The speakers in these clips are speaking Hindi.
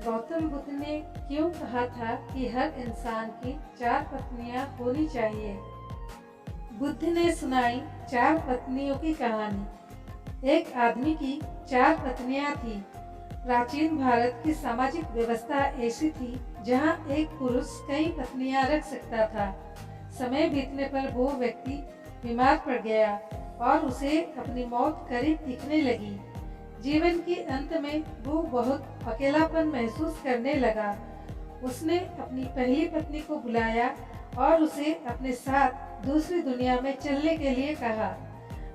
गौतम बुद्ध ने क्यों कहा था कि हर इंसान की 4 पत्नियां होनी चाहिए? बुद्ध ने सुनाई 4 पत्नियों की कहानी। एक आदमी की 4 पत्नियां थीं। प्राचीन भारत की सामाजिक व्यवस्था ऐसी थी जहां एक पुरुष कई पत्नियां रख सकता था। समय बीतने पर वो व्यक्ति बीमार पड़ गया और उसे अपनी मौत करीब दिखने लगी। जीवन के अंत में वो बहुत अकेलापन महसूस करने लगा। उसने अपनी पहली पत्नी को बुलाया और उसे अपने साथ दूसरी दुनिया में चलने के लिए कहा।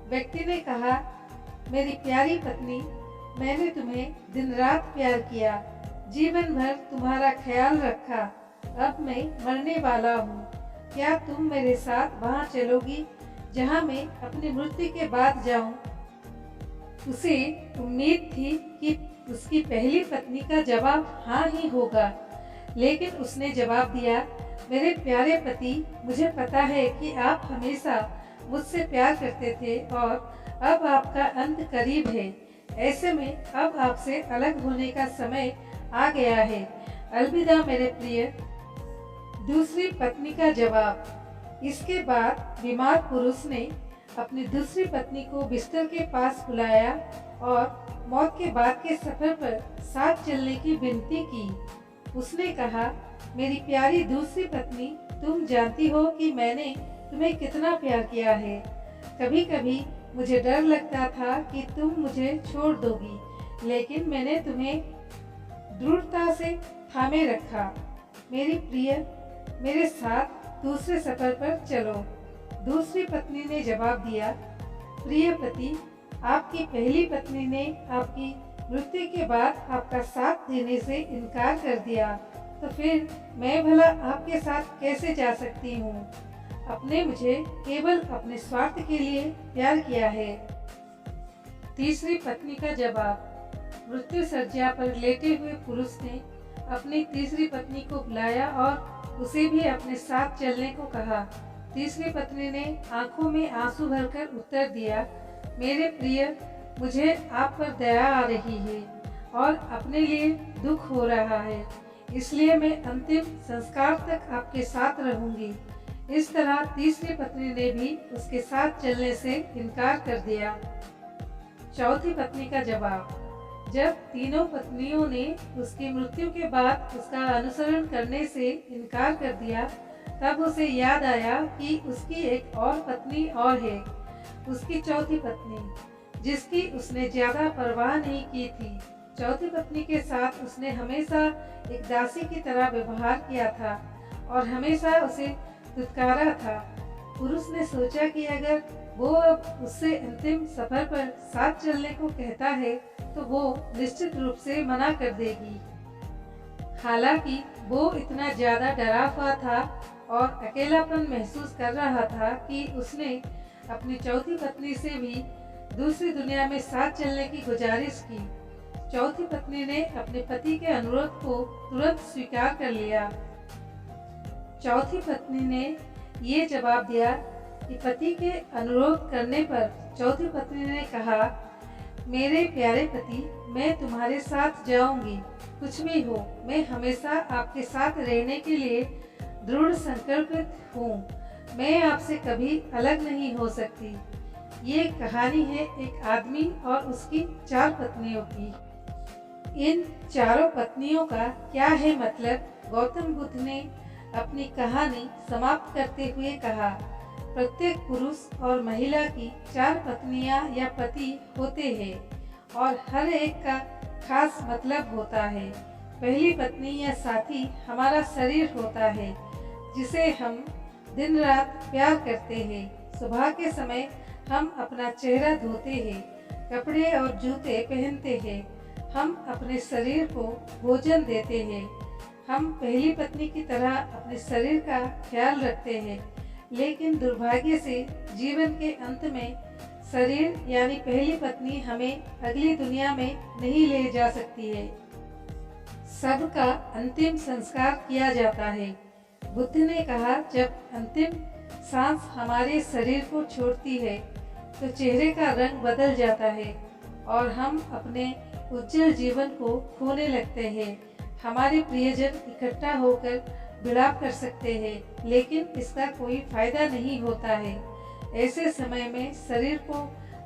व्यक्ति ने कहा, मेरी प्यारी पत्नी, मैंने तुम्हें दिन रात प्यार किया, जीवन भर तुम्हारा ख्याल रखा। अब मैं मरने वाला हूँ। क्या तुम मेरे साथ वहाँ चलोगी जहाँ मैं अपनी मृत्यु के बाद जाऊँ? उसे उम्मीद थी कि उसकी पहली पत्नी का जवाब हाँ ही होगा, लेकिन उसने जवाब दिया, मेरे प्यारे पति, मुझे पता है कि आप हमेशा मुझसे प्यार करते थे और अब आपका अंत करीब है। ऐसे में अब आपसे अलग होने का समय आ गया है। अलविदा मेरे प्रिय। दूसरी पत्नी का जवाब। इसके बाद बीमार पुरुष ने अपनी दूसरी पत्नी को बिस्तर के पास बुलाया और मौत के बाद के सफर पर साथ चलने की विनती की। उसने कहा, मेरी प्यारी दूसरी पत्नी, तुम जानती हो कि मैंने तुम्हें कितना प्यार किया है। कभी कभी मुझे डर लगता था कि तुम मुझे छोड़ दोगी, लेकिन मैंने तुम्हें दृढ़ता से थामे रखा। मेरी प्रिय, मेरे साथ दूसरे सफर पर चलो। दूसरी पत्नी ने जवाब दिया, प्रिय पति, आपकी पहली पत्नी ने आपकी मृत्यु के बाद आपका साथ देने से इनकार कर दिया, तो फिर मैं भला आपके साथ कैसे जा सकती हूँ? आपने मुझे केवल अपने स्वार्थ के लिए प्यार किया है। तीसरी पत्नी का जवाब। मृत्यु शैया पर लेटे हुए पुरुष ने अपनी तीसरी पत्नी को बुलाया और उसे भी अपने साथ चलने को कहा। तीसरी पत्नी ने आंखों में आंसू भरकर उत्तर दिया, मेरे प्रिय, मुझे आप पर दया आ रही है और अपने लिए दुख हो रहा है, इसलिए मैं अंतिम संस्कार तक आपके साथ रहूंगी। इस तरह तीसरी पत्नी ने भी उसके साथ चलने से इनकार कर दिया। चौथी पत्नी का जवाब। जब तीनों पत्नियों ने उसकी मृत्यु के बाद उसका अनुसरण करने से इनकार कर दिया, तब उसे याद आया कि उसकी एक और पत्नी और है, उसकी चौथी पत्नी, जिसकी उसने ज्यादा परवाह नहीं की थी। चौथी पत्नी के साथ उसने हमेशा एक दासी की तरह व्यवहार किया था और हमेशा उसे दुत्कारा था। पुरुष ने सोचा कि अगर वो अब उससे अंतिम सफर पर साथ चलने को कहता है तो वो निश्चित रूप से मना कर देगी। हालांकि वो इतना ज्यादा डरा हुआ था और अकेलापन महसूस कर रहा था कि उसने अपनी चौथी पत्नी से भी दूसरी दुनिया में साथ चलने की गुजारिश की। चौथी पत्नी ने अपने पति के अनुरोध को तुरंत स्वीकार कर लिया। चौथी पत्नी ने ये जवाब दिया कि पति के अनुरोध करने पर चौथी पत्नी ने कहा, मेरे प्यारे पति, मैं तुम्हारे साथ जाऊंगी, कुछ भी हो, मैं हमेशा आपके साथ रहने के लिए दृढ़ संकल्पित हूँ। मैं आपसे कभी अलग नहीं हो सकती। ये कहानी है एक आदमी और उसकी 4 पत्नियों की। इन चारों पत्नियों का क्या है मतलब? गौतम बुद्ध ने अपनी कहानी समाप्त करते हुए कहा, प्रत्येक पुरुष और महिला की 4 पत्नियां या पति होते हैं और हर एक का खास मतलब होता है। पहली पत्नी या साथी हमारा शरीर होता है, जिसे हम दिन रात प्यार करते हैं। सुबह के समय हम अपना चेहरा धोते हैं, कपड़े और जूते पहनते हैं, हम अपने शरीर को भोजन देते हैं। हम पहली पत्नी की तरह अपने शरीर का ख्याल रखते हैं, लेकिन दुर्भाग्य से जीवन के अंत में शरीर यानी पहली पत्नी हमें अगली दुनिया में नहीं ले जा सकती है। सबका अंतिम संस्कार किया जाता है। बुद्ध ने कहा, जब अंतिम सांस हमारे शरीर को छोड़ती है तो चेहरे का रंग बदल जाता है और हम अपने उज्जवल जीवन को खोने लगते हैं। हमारे प्रियजन इकट्ठा होकर विलाप कर सकते हैं, लेकिन इसका कोई फायदा नहीं होता है। ऐसे समय में शरीर को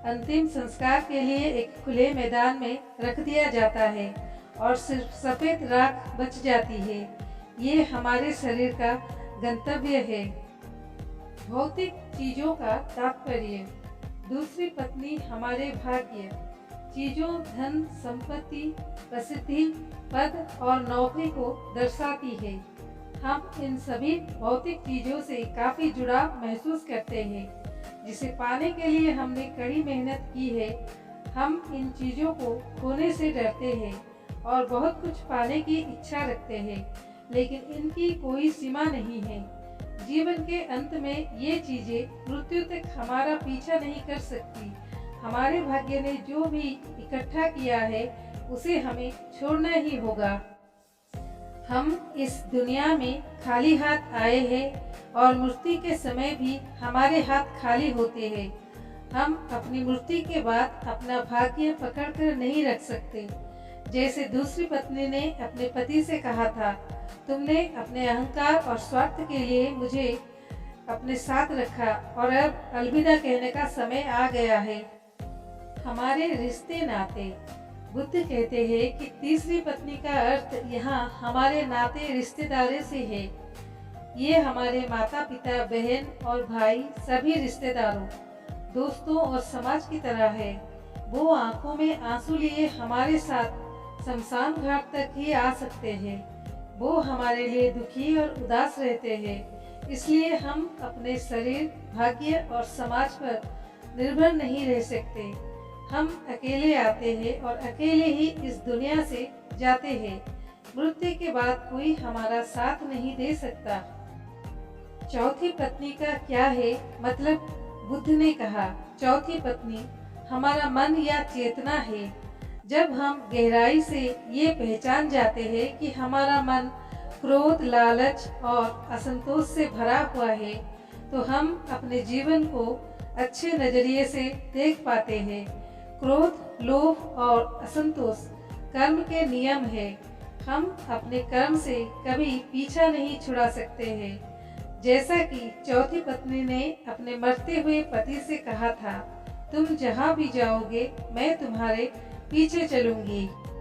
अंतिम संस्कार के लिए एक खुले मैदान में रख दिया जाता है और सिर्फ सफ़ेद राख बच जाती है। ये हमारे शरीर का गंतव्य है। भौतिक चीज़ों का तात्पर्य। दूसरी पत्नी हमारे भाग्य, चीज़ों, धन, संपत्ति, प्रसिद्धि, पद और नौकरी को दर्शाती है। हम इन सभी भौतिक चीज़ों से काफ़ी जुड़ाव महसूस करते हैं, जिसे पाने के लिए हमने कड़ी मेहनत की है। हम इन चीज़ों को खोने से डरते हैं और बहुत कुछ पाने की इच्छा रखते हैं, लेकिन इनकी कोई सीमा नहीं है। जीवन के अंत में ये चीज़ें मृत्यु तक हमारा पीछा नहीं कर सकती। हमारे भाग्य ने जो भी इकट्ठा किया है उसे हमें छोड़ना ही होगा। हम इस दुनिया में खाली हाथ आए हैं और मृत्यु के समय भी हमारे हाथ खाली होते हैं। हम अपनी मृत्यु के बाद अपना भाग्य पकड़कर नहीं रख सकते। जैसे दूसरी पत्नी ने अपने पति से कहा था, तुमने अपने अहंकार और स्वार्थ के लिए मुझे अपने साथ रखा और अब अलविदा कहने का समय आ गया है। हमारे रिश्ते नाते। बुद्ध कहते हैं कि तीसरी पत्नी का अर्थ यहाँ हमारे नाते रिश्तेदारों से है। ये हमारे माता पिता, बहन और भाई, सभी रिश्तेदारों, दोस्तों और समाज की तरह है। वो आंखों में आंसू लिए हमारे साथ शमशान घाट तक ही आ सकते हैं। वो हमारे लिए दुखी और उदास रहते हैं। इसलिए हम अपने शरीर, भाग्य और समाज पर निर्भर नहीं रह सकते। हम अकेले आते हैं और अकेले ही इस दुनिया से जाते हैं। मृत्यु के बाद कोई हमारा साथ नहीं दे सकता। चौथी पत्नी का क्या है मतलब? बुद्ध ने कहा, चौथी पत्नी हमारा मन या चेतना है। जब हम गहराई से ये पहचान जाते हैं कि हमारा मन क्रोध, लालच और असंतोष से भरा हुआ है, तो हम अपने जीवन को अच्छे नज़रिए से देख पाते हैं। क्रोध, लोभ और असंतोष कर्म के नियम है। हम अपने कर्म से कभी पीछा नहीं छुड़ा सकते हैं। जैसा कि चौथी पत्नी ने अपने मरते हुए पति से कहा था, तुम जहाँ भी जाओगे मैं तुम्हारे पीछे चलूंगी।